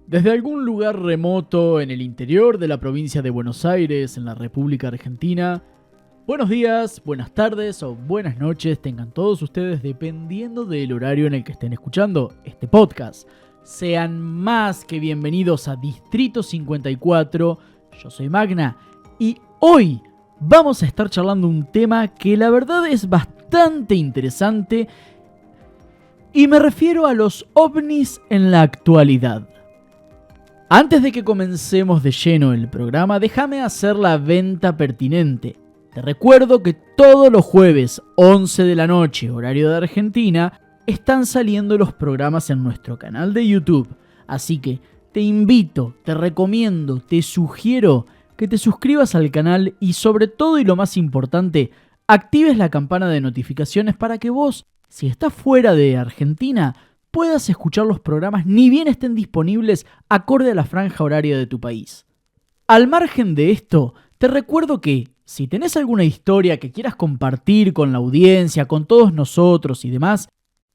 Desde algún lugar remoto en el interior de la provincia de Buenos Aires, en la República Argentina, buenos días, buenas tardes o buenas noches tengan todos ustedes dependiendo del horario en el que estén escuchando este podcast. Sean más que bienvenidos a Distrito 54, yo soy Magna y hoy vamos a estar charlando un tema que la verdad es bastante interesante y me refiero a los ovnis en la actualidad. Antes de que comencemos de lleno el programa, déjame hacer la venta pertinente. Te recuerdo que todos los jueves, 11 de la noche, horario de Argentina, están saliendo los programas en nuestro canal de YouTube. Así que te invito, te recomiendo, te sugiero que te suscribas al canal y sobre todo y lo más importante, actives la campana de notificaciones para que vos, si estás fuera de Argentina, puedas escuchar los programas ni bien estén disponibles acorde a la franja horaria de tu país. Al margen de esto, te recuerdo que si tenés alguna historia que quieras compartir con la audiencia, con todos nosotros y demás,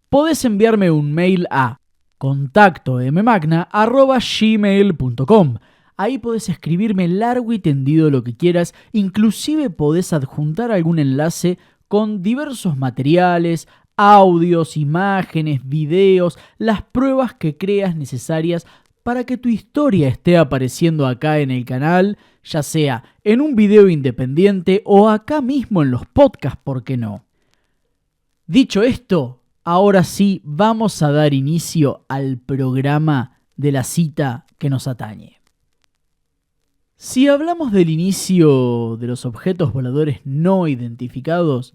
podés enviarme un mail a contactomagna@gmail.com. Ahí podés escribirme largo y tendido lo que quieras, inclusive podés adjuntar algún enlace con diversos materiales, audios, imágenes, videos, las pruebas que creas necesarias para que tu historia esté apareciendo acá en el canal, ya sea en un video independiente o acá mismo en los podcasts, ¿por qué no? Dicho esto, ahora sí vamos a dar inicio al programa de la cita que nos atañe. Si hablamos del inicio de los objetos voladores no identificados,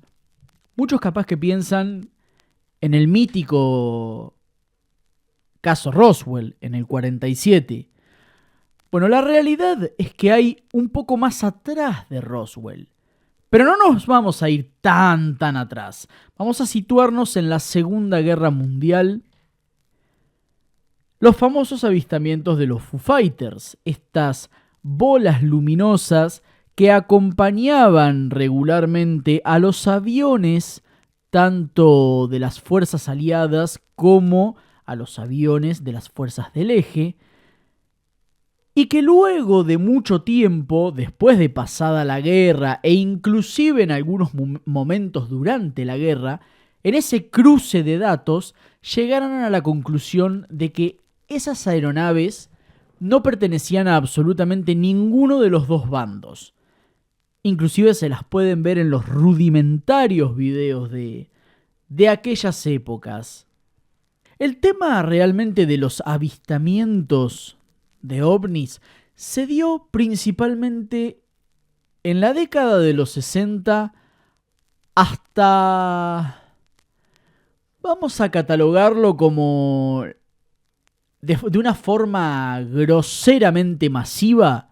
muchos capaz que piensan en el mítico caso Roswell, en el 47. Bueno, la realidad es que hay un poco más atrás de Roswell. Pero no nos vamos a ir tan atrás. Vamos a situarnos en la Segunda Guerra Mundial. Los famosos avistamientos de los Foo Fighters, estas bolas luminosas que acompañaban regularmente a los aviones tanto de las fuerzas aliadas como a los aviones de las fuerzas del eje, y que luego de mucho tiempo, después de pasada la guerra e inclusive en algunos momentos durante la guerra, en ese cruce de datos llegaron a la conclusión de que esas aeronaves no pertenecían a absolutamente ninguno de los dos bandos. Inclusive se las pueden ver en los rudimentarios videos de aquellas épocas. El tema realmente de los avistamientos de ovnis se dio principalmente en la década de los 60 hasta, vamos a catalogarlo como de una forma groseramente masiva,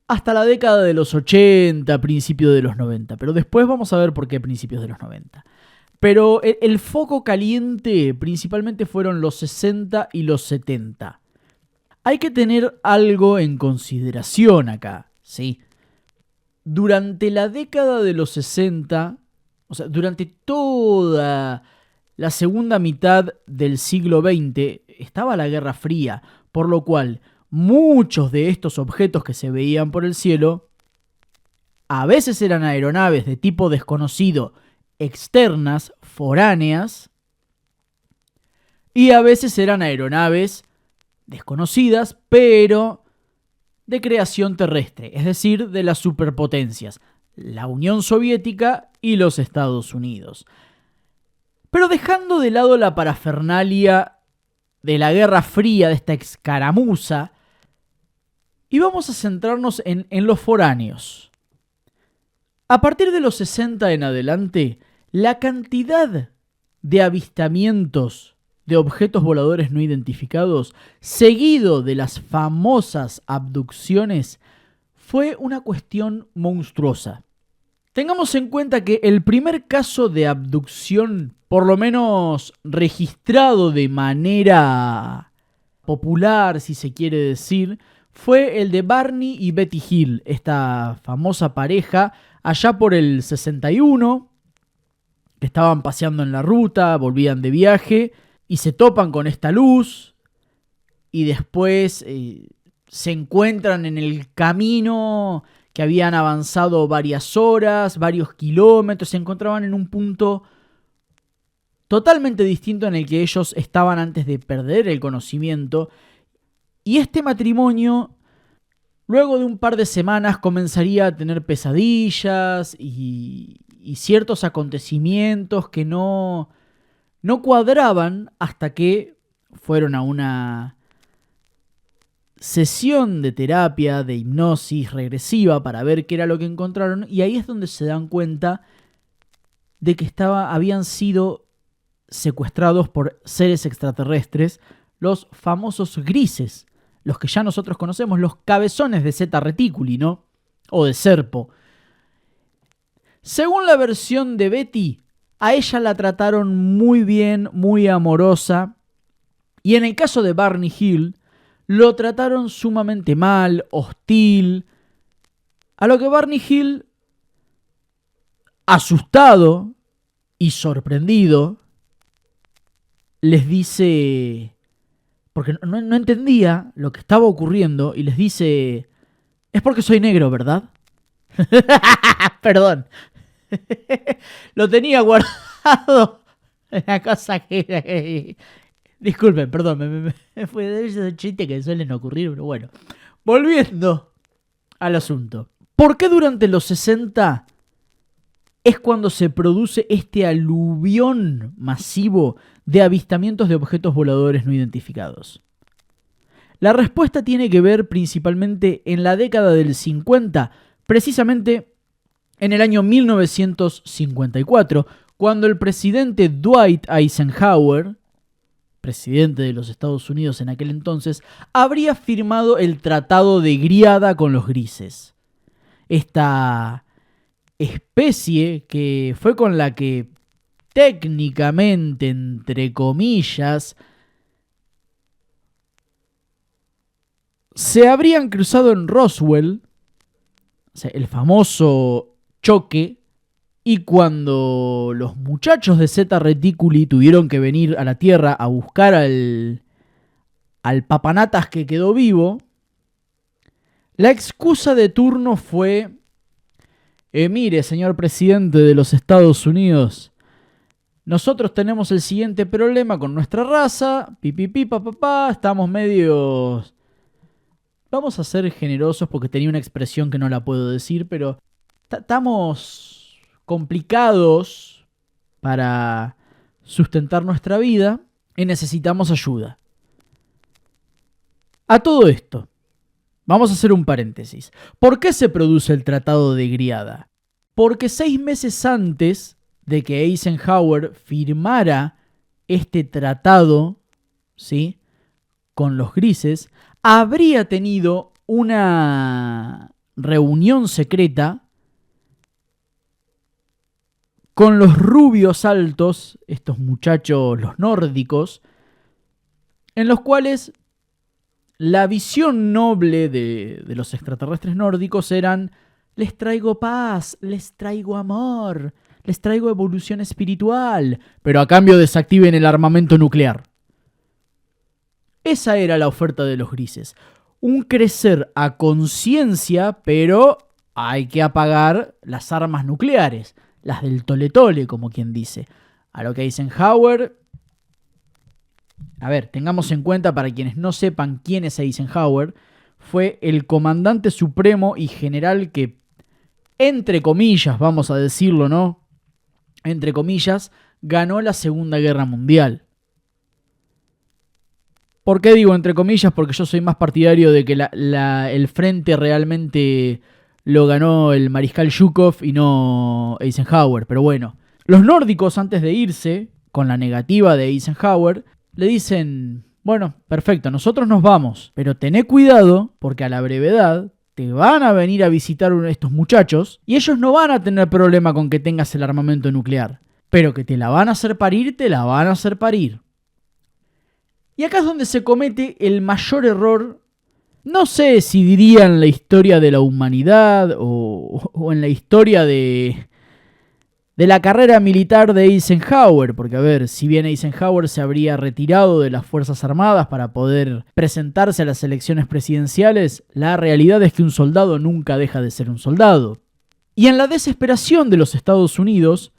hasta la década de los 80, principios de los 90. Pero después vamos a ver por qué principios de los 90. Pero el foco caliente principalmente fueron los 60 y los 70. Hay que tener algo en consideración acá, ¿sí? Durante la década de los 60, o sea, durante toda la segunda mitad del siglo XX, estaba la Guerra Fría, por lo cual muchos de estos objetos que se veían por el cielo a veces eran aeronaves de tipo desconocido, externas, foráneas, y a veces eran aeronaves desconocidas, pero de creación terrestre, es decir, de las superpotencias, la Unión Soviética y los Estados Unidos. Pero dejando de lado la parafernalia de la Guerra Fría, de esta escaramuza, y vamos a centrarnos en los foráneos. A partir de los 60 en adelante, la cantidad de avistamientos de objetos voladores no identificados, seguido de las famosas abducciones, fue una cuestión monstruosa. Tengamos en cuenta que el primer caso de abducción, por lo menos registrado de manera popular, si se quiere decir, fue el de Barney y Betty Hill, esta famosa pareja, allá por el 61, que estaban paseando en la ruta, volvían de viaje y se topan con esta luz y después se encuentran en el camino que habían avanzado varias horas, varios kilómetros, se encontraban en un punto totalmente distinto en el que ellos estaban antes de perder el conocimiento. Y este matrimonio, luego de un par de semanas, comenzaría a tener pesadillas y ciertos acontecimientos que no cuadraban hasta que fueron a una sesión de terapia, de hipnosis regresiva para ver qué era lo que encontraron. Y ahí es donde se dan cuenta de que habían sido secuestrados por seres extraterrestres, los famosos grises, los que ya nosotros conocemos, los cabezones de Zeta Reticuli, ¿no? O de Serpo. Según la versión de Betty, a ella la trataron muy bien, muy amorosa. Y en el caso de Barney Hill, lo trataron sumamente mal, hostil. A lo que Barney Hill, asustado y sorprendido, les dice, porque no entendía lo que estaba ocurriendo, y les dice: es porque soy negro, ¿verdad? Perdón. Lo tenía guardado en la cosa que... Disculpen, perdón, me fue de esos chistes que suelen ocurrir, pero bueno. Volviendo al asunto. ¿Por qué durante los 60 es cuando se produce este aluvión masivo de avistamientos de objetos voladores no identificados? La respuesta tiene que ver principalmente en la década del 50, precisamente en el año 1954, cuando el presidente Dwight Eisenhower, presidente de los Estados Unidos en aquel entonces, habría firmado el Tratado de Griada con los grises. Esta especie que fue con la que técnicamente, entre comillas, se habrían cruzado en Roswell, o sea, el famoso choque, y cuando los muchachos de Zeta Reticuli tuvieron que venir a la Tierra a buscar al papanatas que quedó vivo, la excusa de turno fue: mire, señor presidente de los Estados Unidos, nosotros tenemos el siguiente problema con nuestra raza, pipipi, papapá, estamos medios... Vamos a ser generosos porque tenía una expresión que no la puedo decir, pero estamos complicados para sustentar nuestra vida y necesitamos ayuda. A todo esto, vamos a hacer un paréntesis. ¿Por qué se produce el Tratado de Griada? Porque 6 meses antes de que Eisenhower firmara este tratado, ¿sí?, con los grises, habría tenido una reunión secreta con los rubios altos, estos muchachos, los nórdicos, en los cuales la visión noble de los extraterrestres nórdicos eran: les traigo paz, les traigo amor, les traigo evolución espiritual, pero a cambio desactiven el armamento nuclear. Esa era la oferta de los grises. Un crecer a conciencia, pero hay que apagar las armas nucleares, las del tole-tole, como quien dice. A lo que Eisenhower... A ver, tengamos en cuenta, para quienes no sepan quién es Eisenhower, fue el comandante supremo y general que, entre comillas, vamos a decirlo, ¿no?, entre comillas, ganó la Segunda Guerra Mundial. ¿Por qué digo entre comillas? Porque yo soy más partidario de que el frente realmente lo ganó el mariscal Zhukov y no Eisenhower. Pero bueno, los nórdicos, antes de irse, con la negativa de Eisenhower, le dicen: bueno, perfecto, nosotros nos vamos, pero tené cuidado porque a la brevedad te van a venir a visitar estos muchachos y ellos no van a tener problema con que tengas el armamento nuclear, pero que te la van a hacer parir, te la van a hacer parir. Y acá es donde se comete el mayor error No sé si diría en la historia de la humanidad o en la historia de la carrera militar de Eisenhower, porque a ver, si bien Eisenhower se habría retirado de las Fuerzas Armadas para poder presentarse a las elecciones presidenciales, la realidad es que un soldado nunca deja de ser un soldado. Y en la desesperación de los Estados Unidos,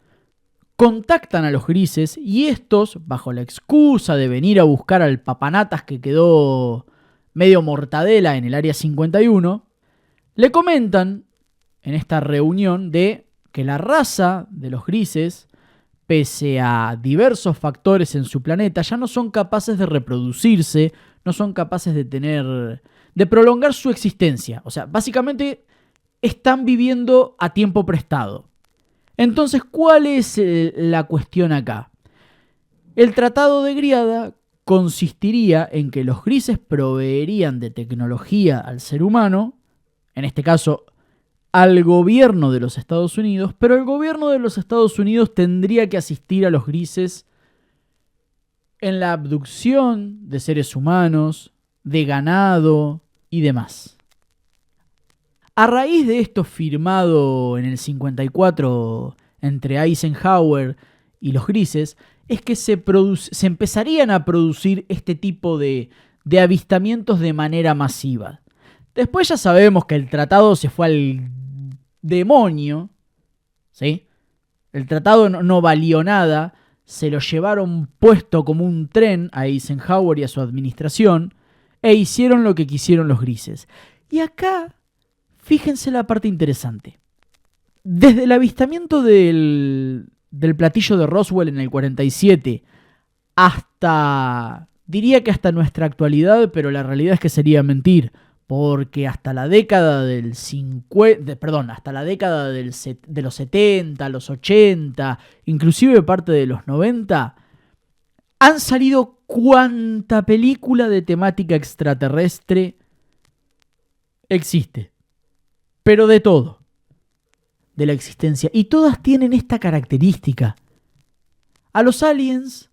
contactan a los grises y estos, bajo la excusa de venir a buscar al papanatas que quedó medio mortadela en el Área 51, le comentan en esta reunión de que la raza de los grises, pese a diversos factores en su planeta, ya no son capaces de reproducirse, no son capaces de prolongar su existencia. O sea, básicamente están viviendo a tiempo prestado. Entonces, ¿cuál es la cuestión acá? El Tratado de Griada consistiría en que los grises proveerían de tecnología al ser humano, en este caso al gobierno de los Estados Unidos, pero el gobierno de los Estados Unidos tendría que asistir a los grises en la abducción de seres humanos, de ganado y demás. A raíz de esto firmado en el 54 entre Eisenhower y los grises, es que se empezarían a producir este tipo de avistamientos de manera masiva. Después ya sabemos que el tratado se fue al demonio, ¿sí? El tratado no valió nada, se lo llevaron puesto como un tren a Eisenhower y a su administración, e hicieron lo que quisieron los grises. Y acá, fíjense la parte interesante. Desde el avistamiento del platillo de Roswell en el 47 hasta, diría que hasta nuestra actualidad, pero la realidad es que sería mentir, porque hasta la década del 50, hasta la década de los 70, los 80, inclusive parte de los 90, han salido cuánta película de temática extraterrestre existe. Pero de todo. De la existencia. Y todas tienen esta característica. A los aliens,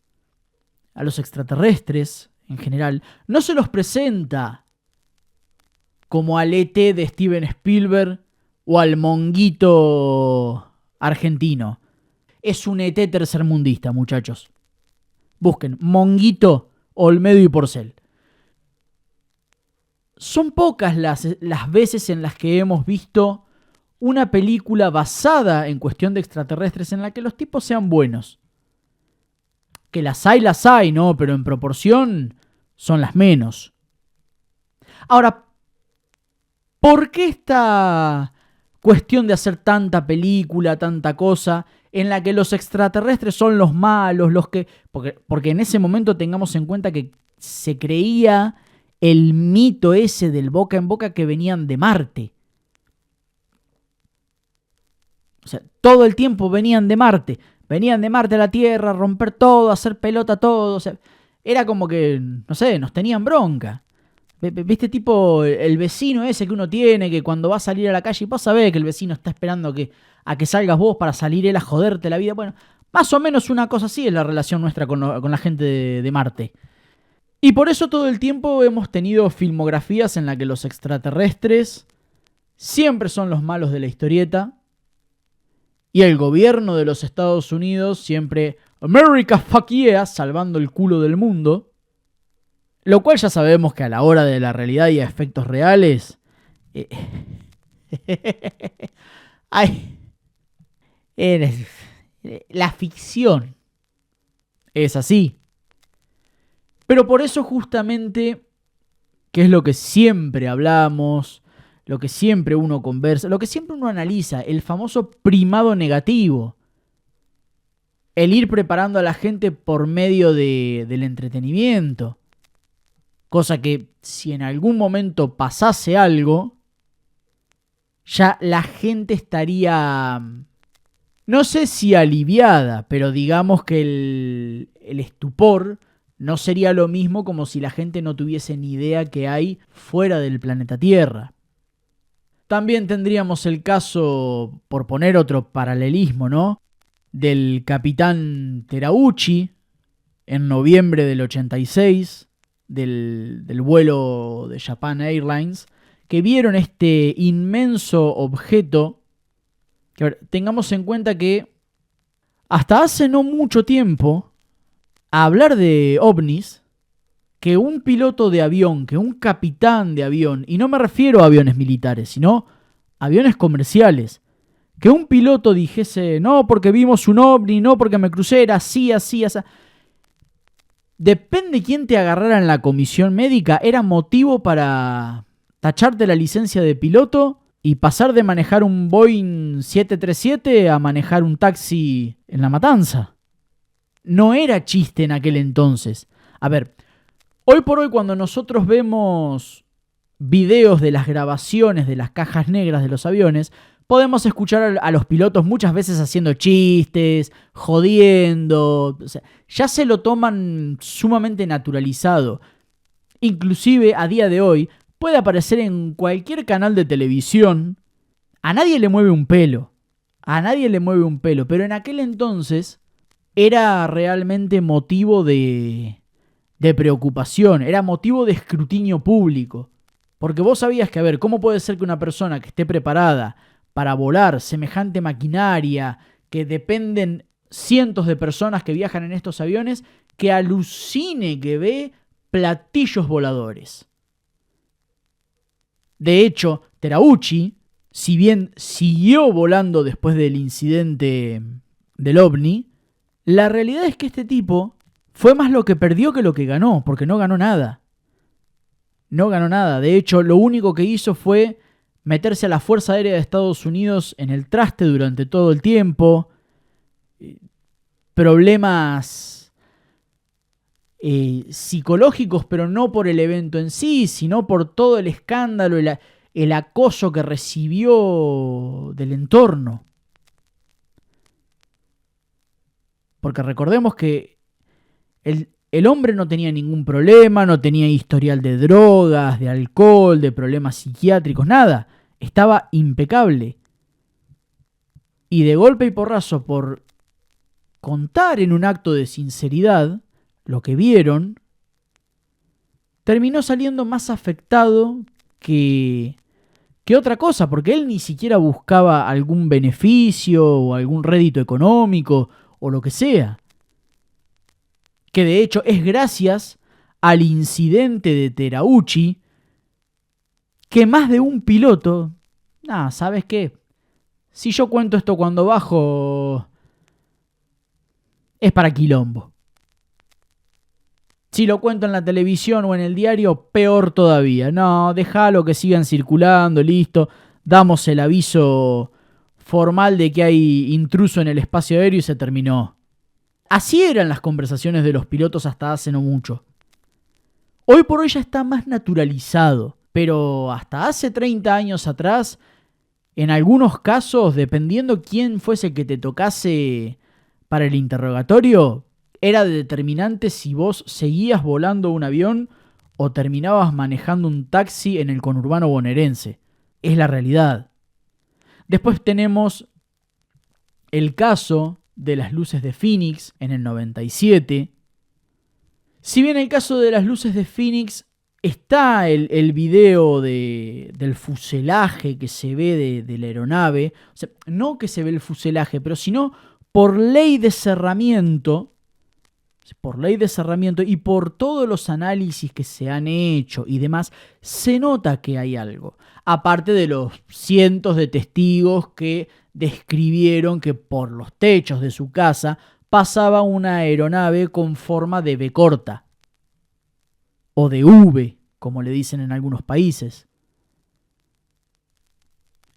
a los extraterrestres en general, no se los presenta como al ET de Steven Spielberg o al monguito argentino. Es un ET tercermundista, muchachos. Busquen Monguito, Olmedo y Porcel. Son pocas las veces en las que hemos visto una película basada en cuestión de extraterrestres en la que los tipos sean buenos. Que las hay, ¿no? Pero en proporción son las menos. Ahora, ¿por qué esta cuestión de hacer tanta película, tanta cosa, en la que los extraterrestres son los malos, porque en ese momento tengamos en cuenta que se creía el mito ese del boca en boca que venían de Marte? O sea, todo el tiempo venían de Marte a la Tierra, a romper todo, a hacer pelota todo. O sea, era como que, no sé, nos tenían bronca. ¿Viste? Tipo el vecino ese que uno tiene, que cuando va a salir a la calle, vos sabés que el vecino está esperando a que salgas vos para salir él a joderte la vida. Bueno, más o menos una cosa así es la relación nuestra con la gente de Marte. Y por eso todo el tiempo hemos tenido filmografías en las que los extraterrestres siempre son los malos de la historieta. Y el gobierno de los Estados Unidos siempre, America fuck yeah, salvando el culo del mundo. Lo cual ya sabemos que a la hora de la realidad y a efectos reales... la ficción es así. Pero por eso justamente, que es lo que siempre hablamos, lo que siempre uno conversa, lo que siempre uno analiza, el famoso primado negativo. El ir preparando a la gente por medio del entretenimiento. Cosa que si en algún momento pasase algo, ya la gente estaría, no sé si aliviada, pero digamos que el estupor no sería lo mismo como si la gente no tuviese ni idea que hay fuera del planeta Tierra. También tendríamos el caso, por poner otro paralelismo, ¿no?, del capitán Terauchi en noviembre del 86, del vuelo de Japan Airlines, que vieron este inmenso objeto. Que, a ver, tengamos en cuenta que hasta hace no mucho tiempo, a hablar de ovnis, que un piloto de avión, que un capitán de avión, y no me refiero a aviones militares, sino aviones comerciales, que un piloto dijese, no porque vimos un ovni, no porque me crucé, era así, así, así. Depende quién te agarrara en la comisión médica, era motivo para tacharte la licencia de piloto y pasar de manejar un Boeing 737 a manejar un taxi en La Matanza. No era chiste en aquel entonces. A ver, hoy por hoy cuando nosotros vemos videos de las grabaciones de las cajas negras de los aviones, podemos escuchar a los pilotos muchas veces haciendo chistes, jodiendo. O sea, ya se lo toman sumamente naturalizado. Inclusive a día de hoy puede aparecer en cualquier canal de televisión. A nadie le mueve un pelo. A nadie le mueve un pelo. Pero en aquel entonces era realmente motivo de preocupación. Era motivo de escrutinio público. Porque vos sabías que, a ver, ¿cómo puede ser que una persona que esté preparada para volar semejante maquinaria, que dependen cientos de personas que viajan en estos aviones, que alucine que ve platillos voladores? De hecho, Terauchi, si bien siguió volando después del incidente del OVNI, la realidad es que este tipo fue más lo que perdió que lo que ganó, porque no ganó nada. No ganó nada. De hecho, lo único que hizo fue meterse a la Fuerza Aérea de Estados Unidos en el traste durante todo el tiempo. Problemas psicológicos, pero no por el evento en sí, sino por todo el escándalo, el acoso que recibió del entorno. Porque recordemos que el hombre no tenía ningún problema, no tenía historial de drogas, de alcohol, de problemas psiquiátricos, nada. Estaba impecable. Y de golpe y porrazo, por contar en un acto de sinceridad lo que vieron, terminó saliendo más afectado que otra cosa, porque él ni siquiera buscaba algún beneficio o algún rédito económico o lo que sea. Que de hecho es gracias al incidente de Terauchi que más de un piloto, ¿sabes qué? Si yo cuento esto cuando bajo, es para quilombo. Si lo cuento en la televisión o en el diario, peor todavía. No, déjalo que sigan circulando, listo. Damos el aviso formal de que hay intruso en el espacio aéreo y se terminó. Así eran las conversaciones de los pilotos hasta hace no mucho. Hoy por hoy ya está más naturalizado, pero hasta hace 30 años atrás, en algunos casos, dependiendo quién fuese que te tocase para el interrogatorio, era determinante si vos seguías volando un avión o terminabas manejando un taxi en el conurbano bonaerense. Es la realidad. Después tenemos el caso de las luces de Phoenix en el 97. Si bien el caso de las luces de Phoenix está el video del fuselaje que se ve de la aeronave, o sea, no que se ve el fuselaje, pero sino por ley de cerramiento y por todos los análisis que se han hecho y demás, se nota que hay algo. Aparte de los cientos de testigos que describieron que por los techos de su casa pasaba una aeronave con forma de V corta. O de V, como le dicen en algunos países.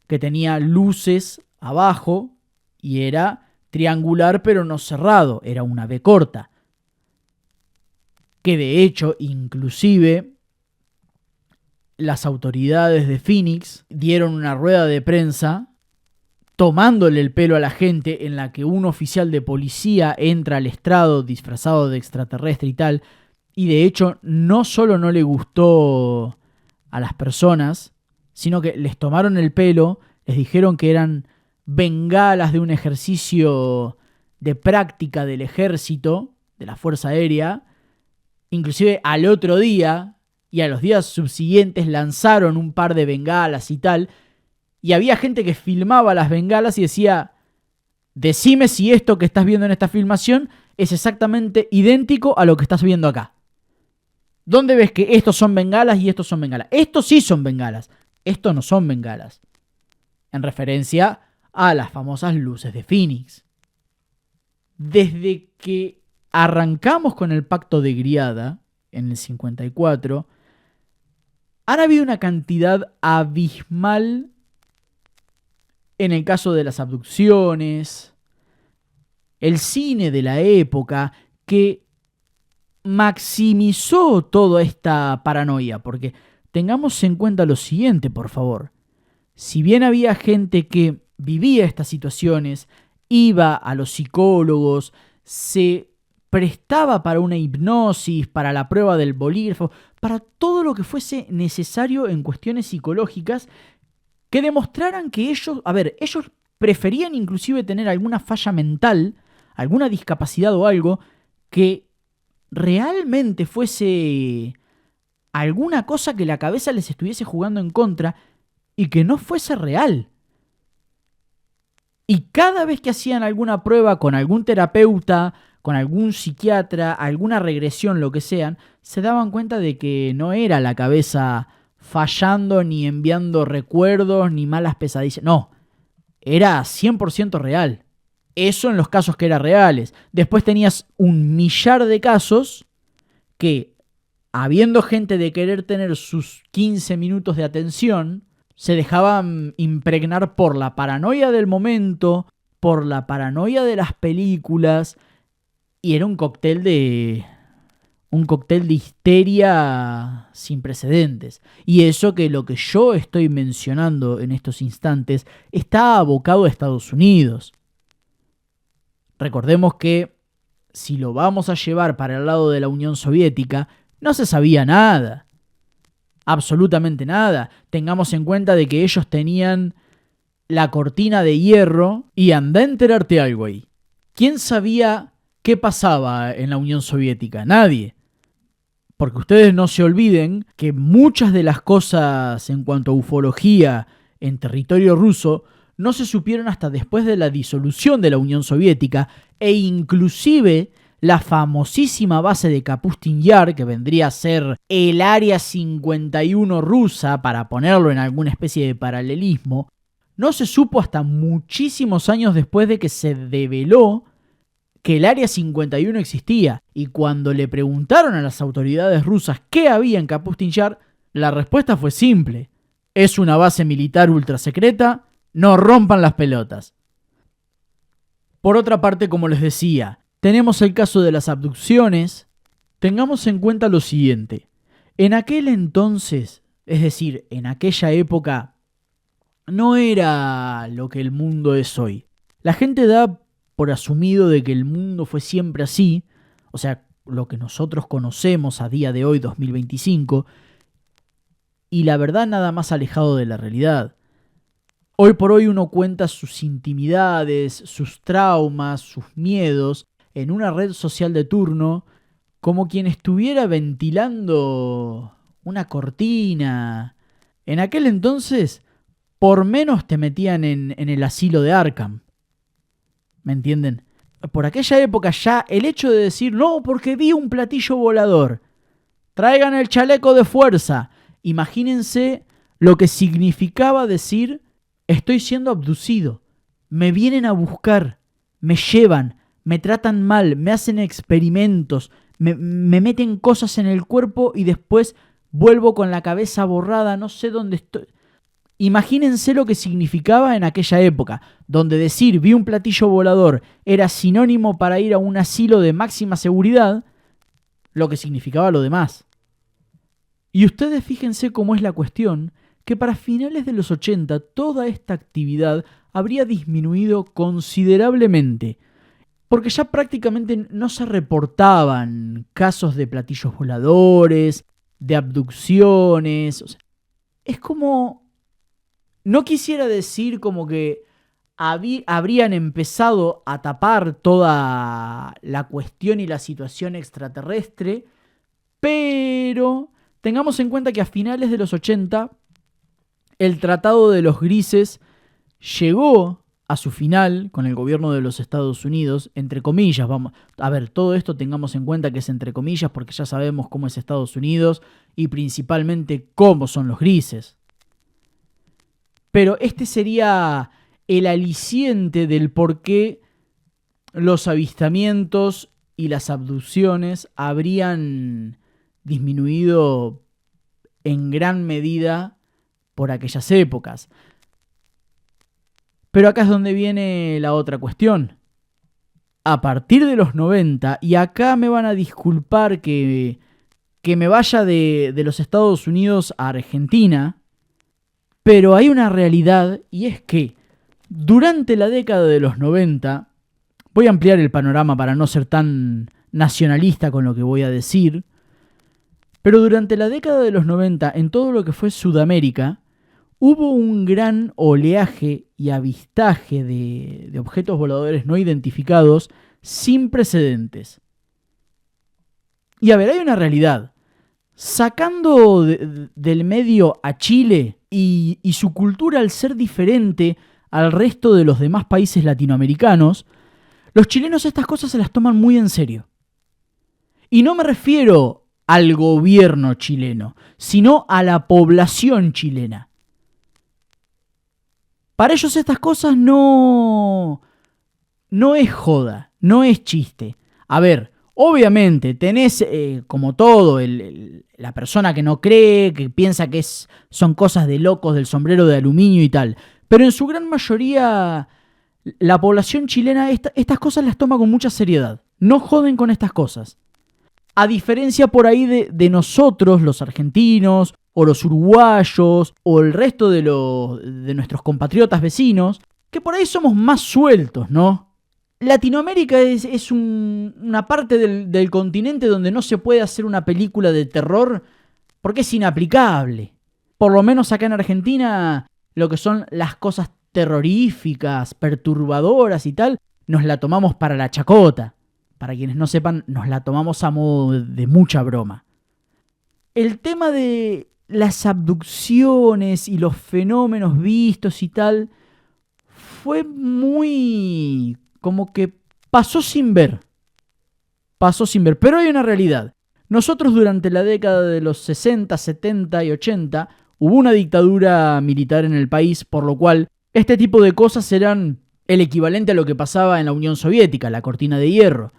Que tenía luces abajo y era triangular pero no cerrado, era una V corta. Que de hecho, inclusive, las autoridades de Phoenix dieron una rueda de prensa tomándole el pelo a la gente, en la que un oficial de policía entra al estrado disfrazado de extraterrestre y tal, y de hecho no solo no le gustó a las personas, sino que les tomaron el pelo, les dijeron que eran bengalas de un ejercicio de práctica del ejército, de la Fuerza Aérea, Inclusive al otro día y a los días subsiguientes lanzaron un par de bengalas y tal. Y había gente que filmaba las bengalas y decía, decime si esto que estás viendo en esta filmación es exactamente idéntico a lo que estás viendo acá. ¿Dónde ves que estos son bengalas y estos son bengalas? Estos sí son bengalas, estos no son bengalas. En referencia a las famosas luces de Phoenix. Desde que arrancamos con el Pacto de Griada, en el 54, han habido una cantidad abismal en el caso de las abducciones, el cine de la época, que maximizó toda esta paranoia. Porque tengamos en cuenta lo siguiente, por favor. Si bien había gente que vivía estas situaciones, iba a los psicólogos, se prestaba para una hipnosis, para la prueba del bolígrafo, para todo lo que fuese necesario en cuestiones psicológicas, que demostraran que ellos preferían inclusive tener alguna falla mental, alguna discapacidad o algo, que realmente fuese alguna cosa que la cabeza les estuviese jugando en contra y que no fuese real. Y cada vez que hacían alguna prueba con algún terapeuta, con algún psiquiatra, alguna regresión, lo que sean, se daban cuenta de que no era la cabeza fallando, ni enviando recuerdos, ni malas pesadillas. No, era 100% real. Eso en los casos que eran reales. Después tenías un millar de casos que, habiendo gente de querer tener sus 15 minutos de atención, se dejaban impregnar por la paranoia del momento, por la paranoia de las películas, y era un cóctel de histeria sin precedentes. Y eso que lo que yo estoy mencionando en estos instantes está abocado a Estados Unidos. Recordemos que si lo vamos a llevar para el lado de la Unión Soviética, no se sabía nada. Absolutamente nada. Tengamos en cuenta de que ellos tenían la cortina de hierro y anda a enterarte algo ahí. ¿Quién sabía qué pasaba en la Unión Soviética? Nadie. Porque ustedes no se olviden que muchas de las cosas en cuanto a ufología en territorio ruso no se supieron hasta después de la disolución de la Unión Soviética, e inclusive la famosísima base de Kapustin Yar, que vendría a ser el Área 51 rusa, para ponerlo en alguna especie de paralelismo, no se supo hasta muchísimos años después de que se develó que el Área 51 existía. Y cuando le preguntaron a las autoridades rusas qué había en Kapustin Yar, la respuesta fue simple: es una base militar ultra secreta, no rompan las pelotas. Por otra parte, como les decía, tenemos el caso de las abducciones. Tengamos en cuenta lo siguiente: en aquel entonces, es decir, en aquella época, no era lo que el mundo es hoy. La gente da por asumido de que el mundo fue siempre así, o sea, lo que nosotros conocemos a día de hoy, 2025, y la verdad nada más alejado de la realidad. Hoy por hoy uno cuenta sus intimidades, sus traumas, sus miedos en una red social de turno, como quien estuviera ventilando una cortina. En aquel entonces, por menos te metían en el asilo de Arkham. ¿Me entienden? Por aquella época ya el hecho de decir, no, porque vi un platillo volador, traigan el chaleco de fuerza. Imagínense lo que significaba decir, estoy siendo abducido, me vienen a buscar, me llevan, me tratan mal, me hacen experimentos, me meten cosas en el cuerpo y después vuelvo con la cabeza borrada, no sé dónde estoy. Imagínense lo que significaba en aquella época, donde decir vi un platillo volador era sinónimo para ir a un asilo de máxima seguridad, lo que significaba lo demás. Y ustedes fíjense cómo es la cuestión, que para finales de los 80 toda esta actividad habría disminuido considerablemente, porque ya prácticamente no se reportaban casos de platillos voladores, de abducciones. O sea, es como... No quisiera decir como que habrían empezado a tapar toda la cuestión y la situación extraterrestre, Pero tengamos en cuenta que a finales de los 80 el Tratado de los Grises llegó a su final con el gobierno de los Estados Unidos, entre comillas, vamos. A ver, todo esto tengamos en cuenta que es entre comillas porque ya sabemos cómo es Estados Unidos y principalmente cómo son los grises. Pero este sería el aliciente del por qué los avistamientos y las abducciones habrían disminuido en gran medida por aquellas épocas. Pero acá es donde viene la otra cuestión. A partir de los 90, y acá me van a disculpar que me vaya de los Estados Unidos a Argentina, pero hay una realidad y es que durante la década de los 90, voy a ampliar el panorama para no ser tan nacionalista con lo que voy a decir, pero durante la década de los 90, en todo lo que fue Sudamérica, hubo un gran oleaje y avistaje de objetos voladores no identificados sin precedentes. Y a ver, hay una realidad. Sacando del medio a Chile y su cultura al ser diferente al resto de los demás países latinoamericanos, los chilenos estas cosas se las toman muy en serio. Y no me refiero al gobierno chileno, sino a la población chilena. Para ellos estas cosas no es joda, no es chiste. A ver, obviamente tenés, como todo, la persona que no cree, que piensa que son cosas de locos del sombrero de aluminio y tal. Pero en su gran mayoría, la población chilena estas cosas las toma con mucha seriedad. No joden con estas cosas. A diferencia por ahí de nosotros, los argentinos, o los uruguayos, o el resto de nuestros compatriotas vecinos, que por ahí somos más sueltos, ¿no? Latinoamérica es una parte del continente donde no se puede hacer una película de terror porque es inaplicable. Por lo menos acá en Argentina, lo que son las cosas terroríficas, perturbadoras y tal, nos la tomamos para la chacota. Para quienes no sepan, nos la tomamos a modo de mucha broma. El tema de las abducciones y los fenómenos vistos y tal fue muy... como que pasó sin ver. Pero hay una realidad. Nosotros durante la década de los 60, 70 y 80 hubo una dictadura militar en el país, por lo cual este tipo de cosas eran el equivalente a lo que pasaba en la Unión Soviética, la cortina de hierro.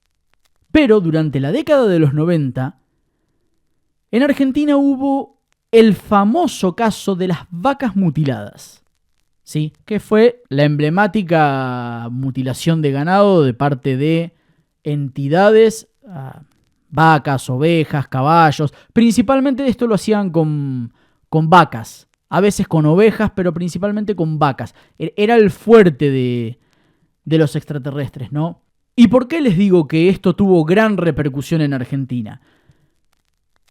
Pero durante la década de los 90, en Argentina hubo el famoso caso de las vacas mutiladas. ¿Sí? Que fue la emblemática mutilación de ganado de parte de entidades, vacas, ovejas, caballos. Principalmente esto lo hacían con vacas, a veces con ovejas, pero principalmente con vacas. Era el fuerte de los extraterrestres, ¿no? ¿Y por qué les digo que esto tuvo gran repercusión en Argentina?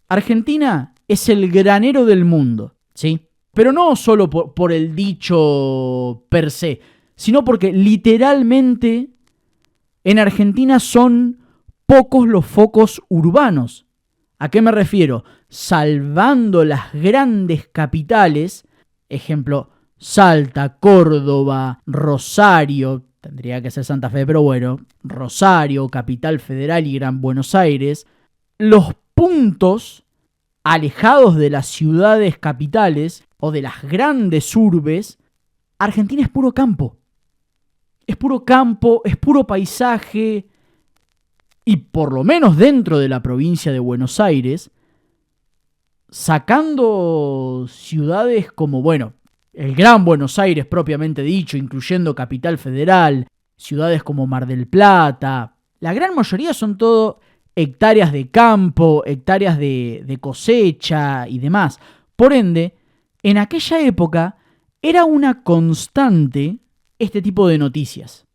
Argentina es el granero del mundo, ¿sí? Pero no solo por el dicho per se, sino porque literalmente en Argentina son pocos los focos urbanos. ¿A qué me refiero? Salvando las grandes capitales, ejemplo, Salta, Córdoba, Rosario, tendría que ser Santa Fe, pero bueno, Rosario, Capital Federal y Gran Buenos Aires, los puntos alejados de las ciudades capitales o de las grandes urbes, Argentina es puro campo. Es puro campo, es puro paisaje. Y por lo menos dentro de la provincia de Buenos Aires, sacando ciudades como, bueno, el Gran Buenos Aires propiamente dicho, incluyendo Capital Federal, ciudades como Mar del Plata, la gran mayoría son todo hectáreas de campo, hectáreas de cosecha y demás. Por ende, en aquella época era una constante este tipo de noticias.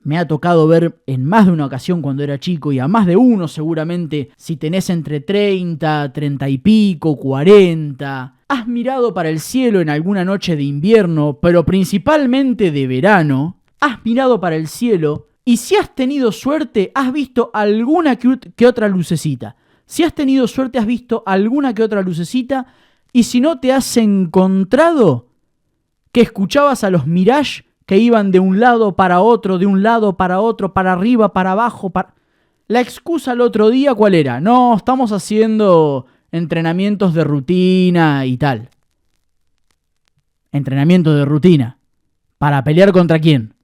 Me ha tocado ver en más de una ocasión cuando era chico y a más de uno seguramente, si tenés entre 30, 30 y pico, 40, has mirado para el cielo en alguna noche de invierno, pero principalmente de verano, has mirado para el cielo y si has tenido suerte has visto alguna que otra lucecita. Si has tenido suerte, has visto alguna que otra lucecita, y si no, te has encontrado que escuchabas a los Mirage que iban de un lado para otro, de un lado para otro, para arriba, para abajo. La excusa el otro día, ¿cuál era? No, estamos haciendo entrenamientos de rutina y tal. Entrenamiento de rutina. ¿Para pelear contra quién?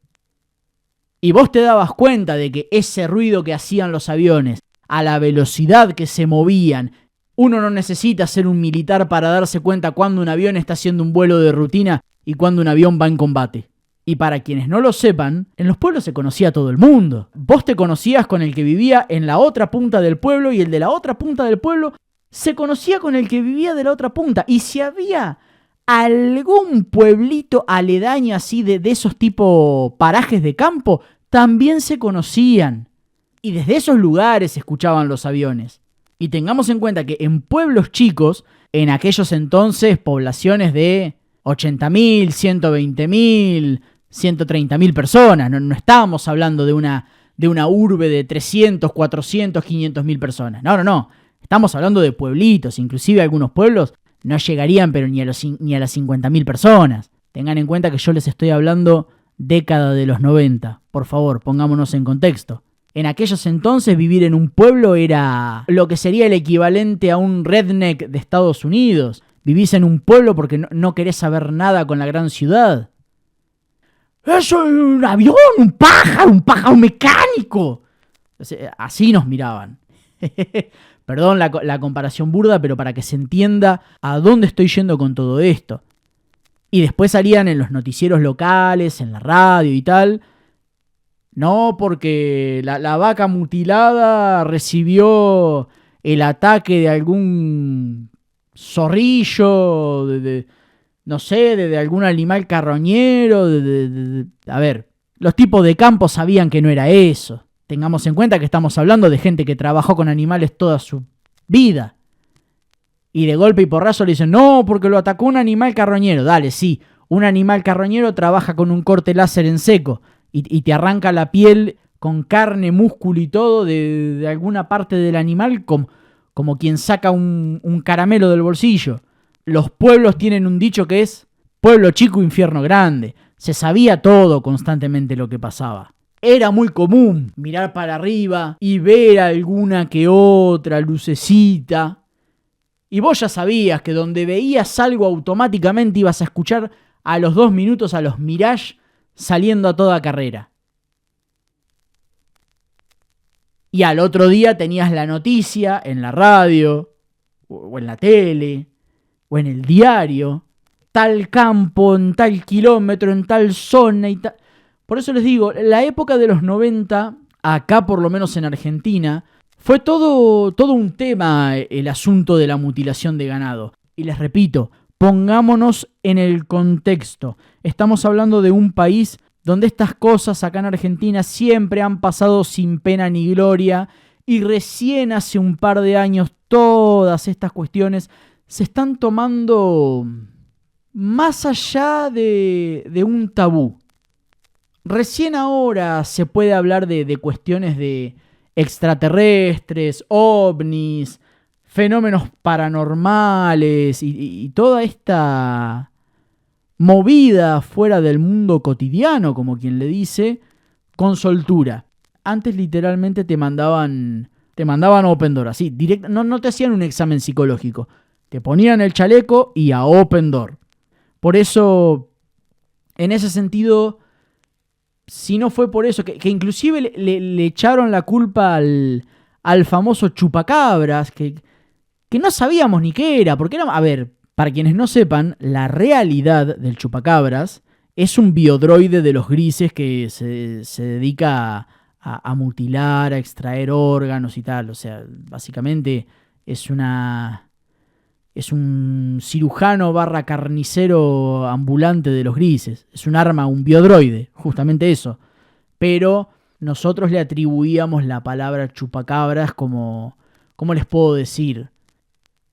Y vos te dabas cuenta de que ese ruido que hacían los aviones, a la velocidad que se movían, uno no necesita ser un militar para darse cuenta cuando un avión está haciendo un vuelo de rutina y cuando un avión va en combate. Y para quienes no lo sepan, en los pueblos se conocía a todo el mundo. Vos te conocías con el que vivía en la otra punta del pueblo y el de la otra punta del pueblo se conocía con el que vivía de la otra punta. Y si había algún pueblito aledaño así de esos tipo parajes de campo, también se conocían. Y desde esos lugares se escuchaban los aviones. Y tengamos en cuenta que en pueblos chicos, en aquellos entonces poblaciones de 80.000, 120.000, 130.000 personas, no estábamos hablando de una urbe de 300, 400, 500.000 personas. No. Estamos hablando de pueblitos, inclusive algunos pueblos no llegarían pero ni a las 50.000 personas. Tengan en cuenta que yo les estoy hablando década de los 90. Por favor, pongámonos en contexto. En aquellos entonces vivir en un pueblo era lo que sería el equivalente a un redneck de Estados Unidos. Vivís en un pueblo porque no querés saber nada con la gran ciudad. ¡Eso es un avión! ¡Un pájaro mecánico! Así nos miraban. Perdón la comparación burda, pero para que se entienda a dónde estoy yendo con todo esto. Y después salían en los noticieros locales, en la radio y tal. No, porque la vaca mutilada recibió el ataque de algún zorrillo, no sé, de algún animal carroñero. A ver, los tipos de campo sabían que no era eso. Tengamos en cuenta que estamos hablando de gente que trabajó con animales toda su vida. Y de golpe y porrazo le dicen, no, porque lo atacó un animal carroñero. Dale, sí, un animal carroñero trabaja con un corte láser en seco y te arranca la piel con carne, músculo y todo de alguna parte del animal como quien saca un caramelo del bolsillo. Los pueblos tienen un dicho que es pueblo chico, infierno grande. Se sabía todo constantemente lo que pasaba. Era muy común mirar para arriba y ver alguna que otra lucecita. Y vos ya sabías que donde veías algo automáticamente ibas a escuchar a los 2 minutos a los Mirage saliendo a toda carrera. Y al otro día tenías la noticia en la radio, o en la tele, o en el diario. Tal campo, en tal kilómetro, en tal zona y tal. Por eso les digo, la época de los 90, acá por lo menos en Argentina, fue todo un tema el asunto de la mutilación de ganado. Y les repito, pongámonos en el contexto. Estamos hablando de un país donde estas cosas acá en Argentina siempre han pasado sin pena ni gloria. Y recién hace un par de años todas estas cuestiones se están tomando más allá de un tabú. Recién ahora se puede hablar de cuestiones de extraterrestres, ovnis, fenómenos paranormales y toda esta movida fuera del mundo cotidiano, como quien le dice, con soltura. Antes literalmente te mandaban Open Door, así, directo, no te hacían un examen psicológico, te ponían el chaleco y a Open Door. Por eso, en ese sentido, si no fue por eso, que inclusive le echaron la culpa al famoso chupacabras, que no sabíamos ni qué era, porque era, a ver, para quienes no sepan, la realidad del chupacabras es un biodroide de los grises que se dedica a mutilar, a extraer órganos y tal. O sea, básicamente es un cirujano / carnicero ambulante de los grises. Es un arma, un biodroide, justamente eso. Pero nosotros le atribuíamos la palabra chupacabras como, ¿cómo les puedo decir?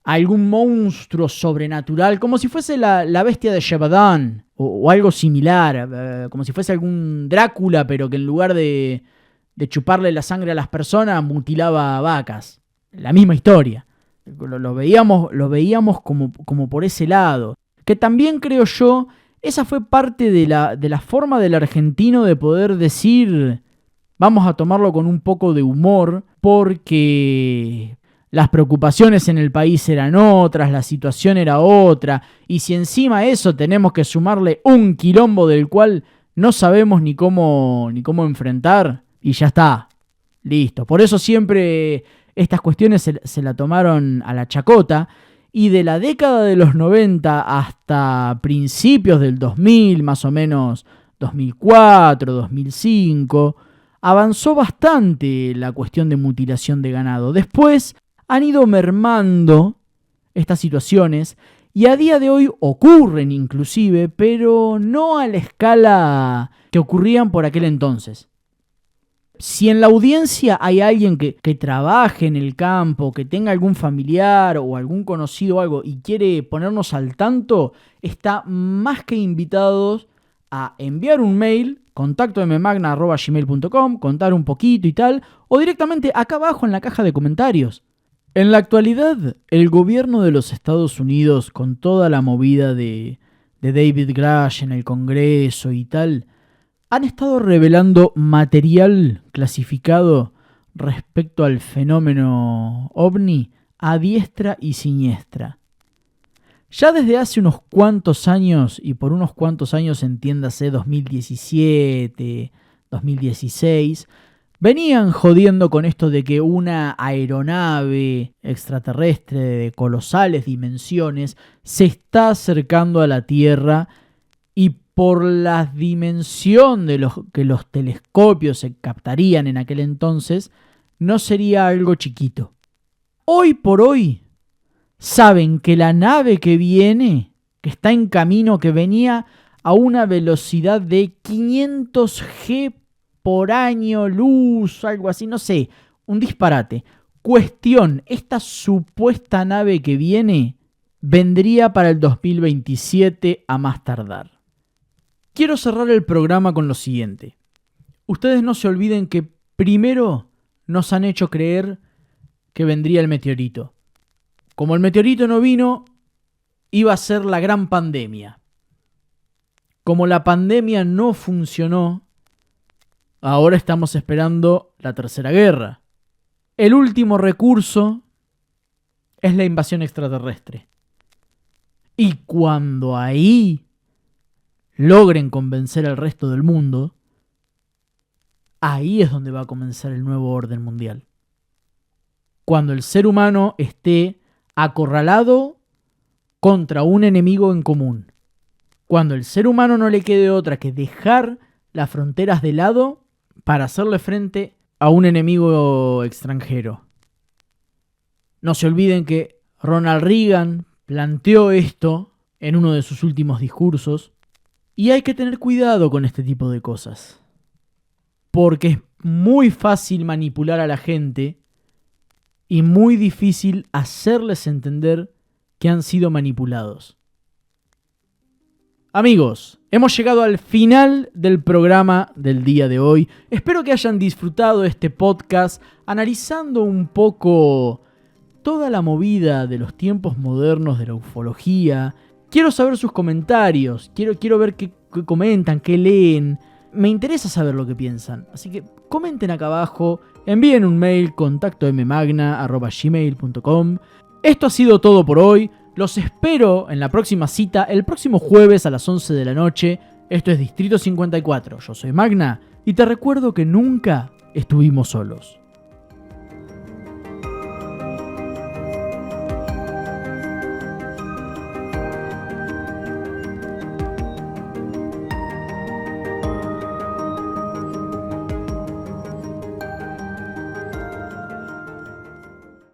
Algún monstruo sobrenatural, como si fuese la bestia de Shebadán o algo similar, como si fuese algún Drácula, pero que en lugar de chuparle la sangre a las personas, mutilaba vacas. la misma historia. Lo veíamos como por ese lado. Que también creo yo, esa fue parte de la forma del argentino de poder decir, vamos a tomarlo con un poco de humor, porque las preocupaciones en el país eran otras, la situación era otra, y si encima a eso tenemos que sumarle un quilombo del cual no sabemos ni cómo enfrentar, y ya está, listo. Por eso siempre estas cuestiones se la tomaron a la chacota, y de la década de los 90 hasta principios del 2000, más o menos 2004, 2005, avanzó bastante la cuestión de mutilación de ganado. Después han ido mermando estas situaciones y a día de hoy ocurren inclusive, pero no a la escala que ocurrían por aquel entonces. Si en la audiencia hay alguien que trabaje en el campo, que tenga algún familiar o algún conocido o algo y quiere ponernos al tanto, está más que invitados a enviar un mail, contacto.mmagna@gmail.com, contar un poquito y tal, o directamente acá abajo en la caja de comentarios. En la actualidad, el gobierno de los Estados Unidos, con toda la movida de David Grush en el Congreso y tal, han estado revelando material clasificado respecto al fenómeno ovni a diestra y siniestra. Ya desde hace unos cuantos años, y por unos cuantos años entiéndase 2017, 2016, venían jodiendo con esto de que una aeronave extraterrestre de colosales dimensiones se está acercando a la Tierra y por la dimensión de que los telescopios se captarían en aquel entonces, no sería algo chiquito. Hoy por hoy, saben que la nave que viene, que está en camino, que venía a una velocidad de 500 G por año luz, algo así, no sé, un disparate. Cuestión, esta supuesta nave que viene vendría para el 2027 a más tardar. Quiero cerrar el programa con lo siguiente. Ustedes no se olviden que primero nos han hecho creer que vendría el meteorito. Como el meteorito no vino, iba a ser la gran pandemia. Como la pandemia no funcionó, ahora estamos esperando la tercera guerra. El último recurso es la invasión extraterrestre. Y cuando ahí logren convencer al resto del mundo, ahí es donde va a comenzar el nuevo orden mundial. Cuando el ser humano esté acorralado contra un enemigo en común. Cuando el ser humano no le quede otra que dejar las fronteras de lado para hacerle frente a un enemigo extranjero. No se olviden que Ronald Reagan planteó esto en uno de sus últimos discursos. Y hay que tener cuidado con este tipo de cosas. Porque es muy fácil manipular a la gente y muy difícil hacerles entender que han sido manipulados. Amigos, hemos llegado al final del programa del día de hoy. Espero que hayan disfrutado este podcast analizando un poco toda la movida de los tiempos modernos de la ufología. Quiero saber sus comentarios, quiero ver qué comentan, qué leen. Me interesa saber lo que piensan, así que comenten acá abajo, envíen un mail, contacto.mmagna@gmail.com. Esto ha sido todo por hoy, los espero en la próxima cita, el próximo jueves a las 11 de la noche. Esto es Distrito 54, yo soy Magna y te recuerdo que nunca estuvimos solos.